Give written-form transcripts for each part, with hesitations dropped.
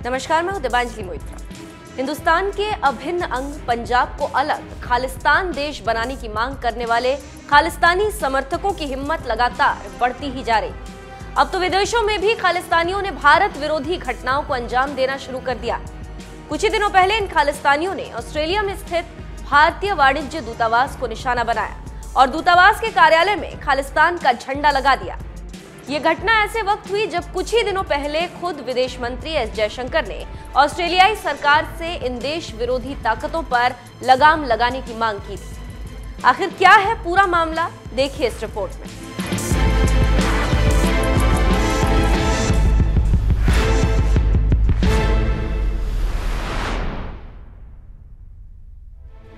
नमस्कार, मैं हूं दिव्यांजलि मोइत्रा। हिंदुस्तान के अभिन्न अंग पंजाब को अलग खालिस्तान देश बनाने की मांग करने वाले खालिस्तानी समर्थकों की हिम्मत लगातार बढ़ती ही जा रही। अब तो विदेशों में भी खालिस्तानियों ने भारत विरोधी घटनाओं को अंजाम देना शुरू कर दिया। कुछ ही दिनों पहले इन खालिस्तानियों ने ऑस्ट्रेलिया में स्थित भारतीय वाणिज्य दूतावास को निशाना बनाया और दूतावास के कार्यालय में खालिस्तान का झंडा लगा दिया। ये घटना ऐसे वक्त हुई जब कुछ ही दिनों पहले खुद विदेश मंत्री एस जयशंकर ने ऑस्ट्रेलियाई सरकार से इन देश विरोधी ताकतों पर लगाम लगाने की मांग की थी। आखिर क्या है पूरा मामला, देखिए इस रिपोर्ट में।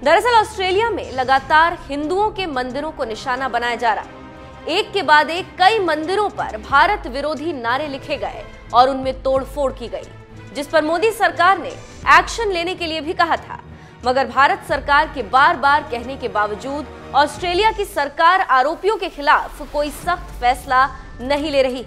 दरअसल ऑस्ट्रेलिया में लगातार हिंदुओं के मंदिरों को निशाना बनाया जा रहा है। एक के बाद एक कई मंदिरों पर भारत विरोधी नारे लिखे गए और उनमें तोड़फोड़ की गई, जिस पर मोदी सरकार ने एक्शन लेने के लिए भी कहा था। मगर भारत सरकार के बार बार कहने के बावजूद ऑस्ट्रेलिया की सरकार आरोपियों के खिलाफ कोई सख्त फैसला नहीं ले रही,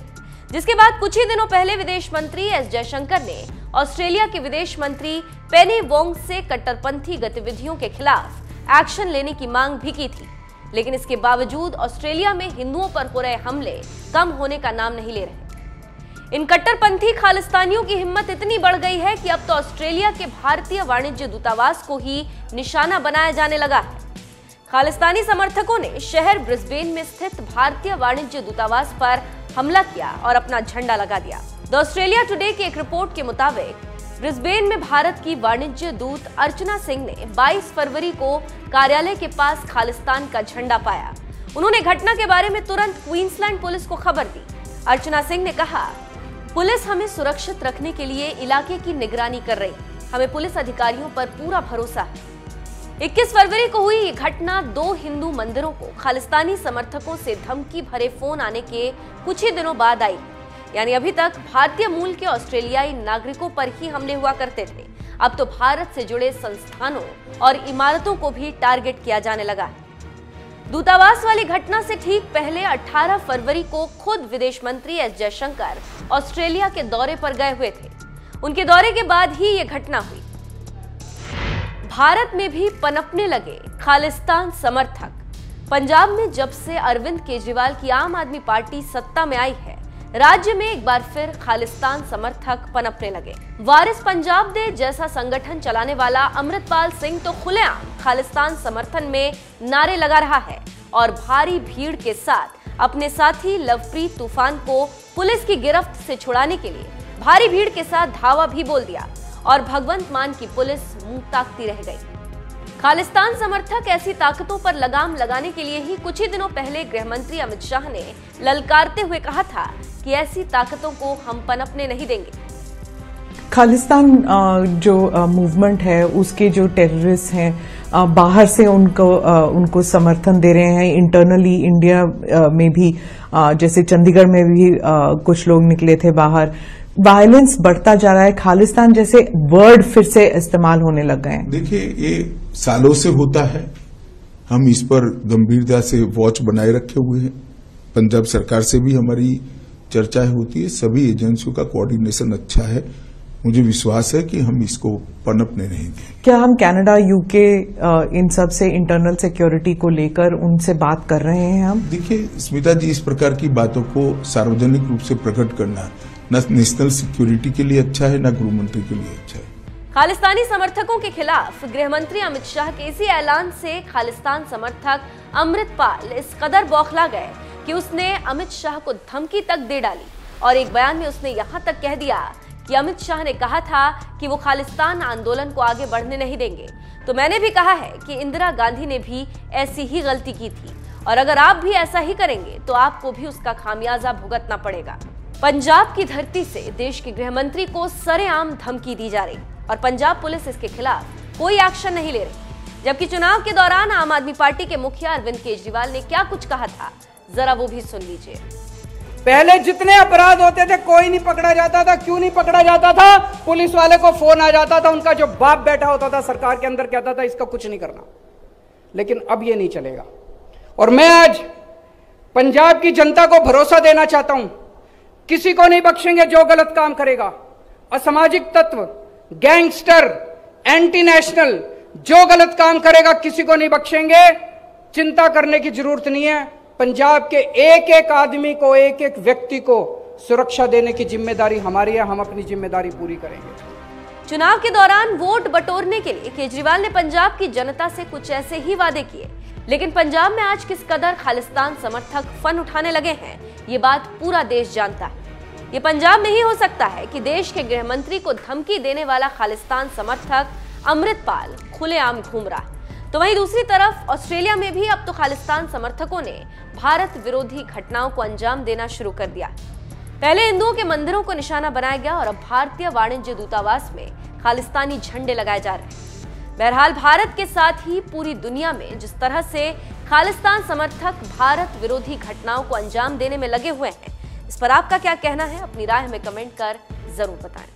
जिसके बाद कुछ ही दिनों पहले विदेश मंत्री एस जयशंकर ने ऑस्ट्रेलिया के विदेश मंत्री पेनी वोंग से कट्टरपंथी गतिविधियों के खिलाफ एक्शन लेने की मांग भी की थी। लेकिन इसके बावजूद ऑस्ट्रेलिया में हिंदुओं पर हो रहे हमले कम होने का नाम नहीं ले रहे। इन कट्टरपंथी खालिस्तानियों की हिम्मत इतनी बढ़ गई है कि अब तो ऑस्ट्रेलिया के भारतीय वाणिज्य दूतावास को ही निशाना बनाया जाने लगा है। खालिस्तानी समर्थकों ने शहर ब्रिस्बेन में स्थित भारतीय वाणिज्य दूतावास पर हमला किया और अपना झंडा लगा दिया। द ऑस्ट्रेलिया टुडे की एक रिपोर्ट के मुताबिक ब्रिस्बेन में भारत की वाणिज्य दूत अर्चना सिंह ने 22 फरवरी को कार्यालय के पास खालिस्तान का झंडा पाया। उन्होंने घटना के बारे में तुरंत क्वींसलैंड पुलिस को खबर दी। अर्चना सिंह ने कहा, पुलिस हमें सुरक्षित रखने के लिए इलाके की निगरानी कर रही, हमें पुलिस अधिकारियों पर पूरा भरोसा है। 21 फरवरी को हुई ये घटना 2 हिंदू मंदिरों को खालिस्तानी समर्थकों से धमकी भरे फोन आने के कुछ ही दिनों बाद आई। यानी अभी तक भारतीय मूल के ऑस्ट्रेलियाई नागरिकों पर ही हमले हुआ करते थे, अब तो भारत से जुड़े संस्थानों और इमारतों को भी टारगेट किया जाने लगा है। दूतावास वाली घटना से ठीक पहले 18 फरवरी को खुद विदेश मंत्री एस जयशंकर ऑस्ट्रेलिया के दौरे पर गए हुए थे। उनके दौरे के बाद ही ये घटना हुई। भारत में भी पनपने लगे खालिस्तान समर्थक। पंजाब में जब से अरविंद केजरीवाल की आम आदमी पार्टी सत्ता में आई है, राज्य में एक बार फिर खालिस्तान समर्थक पनपने लगे। वारिस पंजाब दे जैसा संगठन चलाने वाला अमृतपाल सिंह तो खुलेआम खालिस्तान समर्थन में नारे लगा रहा है और भारी भीड़ के साथ अपने साथी लवप्रीत तूफान को पुलिस की गिरफ्त से छुड़ाने के लिए भारी भीड़ के साथ धावा भी बोल दिया और भगवंत मान की पुलिस मुंह ताकती रह गई। खालिस्तान समर्थक ऐसी ताकतों पर लगाम लगाने के लिए ही कुछ ही दिनों पहले गृह मंत्री अमित शाह ने ललकारते हुए कहा था कि ऐसी ताकतों को हम पनपने नहीं देंगे। खालिस्तान जो मूवमेंट है, उसके जो टेररिस्ट हैं बाहर से उनको समर्थन दे रहे हैं। इंटरनली इंडिया में भी जैसे चंडीगढ़ में भी कुछ लोग निकले थे बाहर। वायलेंस बढ़ता जा रहा है, खालिस्तान जैसे वर्ड फिर से इस्तेमाल होने लग गए हैं। देखिए, ये सालों से होता है, हम इस पर गंभीरता से वॉच बनाए रखे हुए हैं। पंजाब सरकार से भी हमारी चर्चाएं होती है, सभी एजेंसियों का कोऑर्डिनेशन अच्छा है। मुझे विश्वास है कि हम इसको पनपने नहीं देंगे। क्या हम कनाडा, यूके इन सब से इंटरनल सिक्योरिटी को लेकर उनसे बात कर रहे हैं हम? देखिए स्मिता जी, इस प्रकार की बातों को सार्वजनिक रूप से प्रकट करना न नेशनल सिक्योरिटी के लिए अच्छा है, न गृह मंत्री के लिए अच्छा है। खालिस्तानी समर्थकों के खिलाफ गृह मंत्री अमित शाह के इसी ऐलान से खालिस्तान समर्थक अमृतपाल इस कदर बौखला गए कि उसने अमित शाह को धमकी तक दे डाली और एक बयान में उसने यहां तक कह दिया कि अमित शाह ने कहा था कि वो खालिस्तान आंदोलन को आगे बढ़ने नहीं देंगे, तो मैंने भी कहा है कि इंदिरा गांधी ने भी ऐसी ही गलती की थी और अगर आप भी ऐसा ही करेंगे तो आपको भी उसका खामियाजा भुगतना पड़ेगा। पंजाब की धरती से देश के गृह मंत्री को सरेआम धमकी दी जा रही और पंजाब पुलिस इसके खिलाफ कोई एक्शन नहीं ले रही। जबकि चुनाव के दौरान आम आदमी पार्टी के मुखिया अरविंद केजरीवाल ने क्या कुछ कहा था, जरा वो भी सुन लीजिए। पहले जितने अपराध होते थे कोई नहीं पकड़ा जाता था। क्यों नहीं पकड़ा जाता था? पुलिस वाले को फोन आ जाता था, उनका जो बाप बैठा होता था सरकार के अंदर कहता था इसका कुछ नहीं करना। लेकिन अब ये नहीं चलेगा और मैं आज पंजाब की जनता को भरोसा देना चाहता हूं, किसी को नहीं बख्शेंगे जो गलत काम करेगा। असामाजिक तत्व, गैंगस्टर, एंटी नेशनल जो गलत काम करेगा किसी को नहीं बख्शेंगे। चिंता करने की जरूरत नहीं है। पंजाब के एक एक आदमी को, एक एक व्यक्ति को सुरक्षा देने की जिम्मेदारी हमारी है। हम अपनी जिम्मेदारी पूरी करेंगे। चुनाव के दौरान वोट बटोरने के लिए केजरीवाल ने पंजाब की जनता से कुछ ऐसे ही वादे किए, लेकिन पंजाब में आज किस कदर खालिस्तान समर्थक फन उठाने लगे हैं, ये बात पूरा देश जानता है। ये पंजाब में ही हो सकता है कि देश के गृह मंत्री को धमकी देने वाला खालिस्तान समर्थक अमृतपाल खुलेआम घूम रहा है। तो वहीं दूसरी तरफ ऑस्ट्रेलिया में भी अब तो खालिस्तान समर्थकों ने भारत विरोधी घटनाओं को अंजाम देना शुरू कर दिया। पहले हिंदुओं के मंदिरों को निशाना बनाया गया और अब भारतीय वाणिज्य दूतावास में खालिस्तानी झंडे लगाए जा रहे हैं। बहरहाल भारत के साथ ही पूरी दुनिया में जिस तरह से खालिस्तान समर्थक भारत विरोधी घटनाओं को अंजाम देने में लगे हुए हैं, इस पर आपका क्या कहना है? अपनी राय हमें कमेंट कर जरूर बताएं।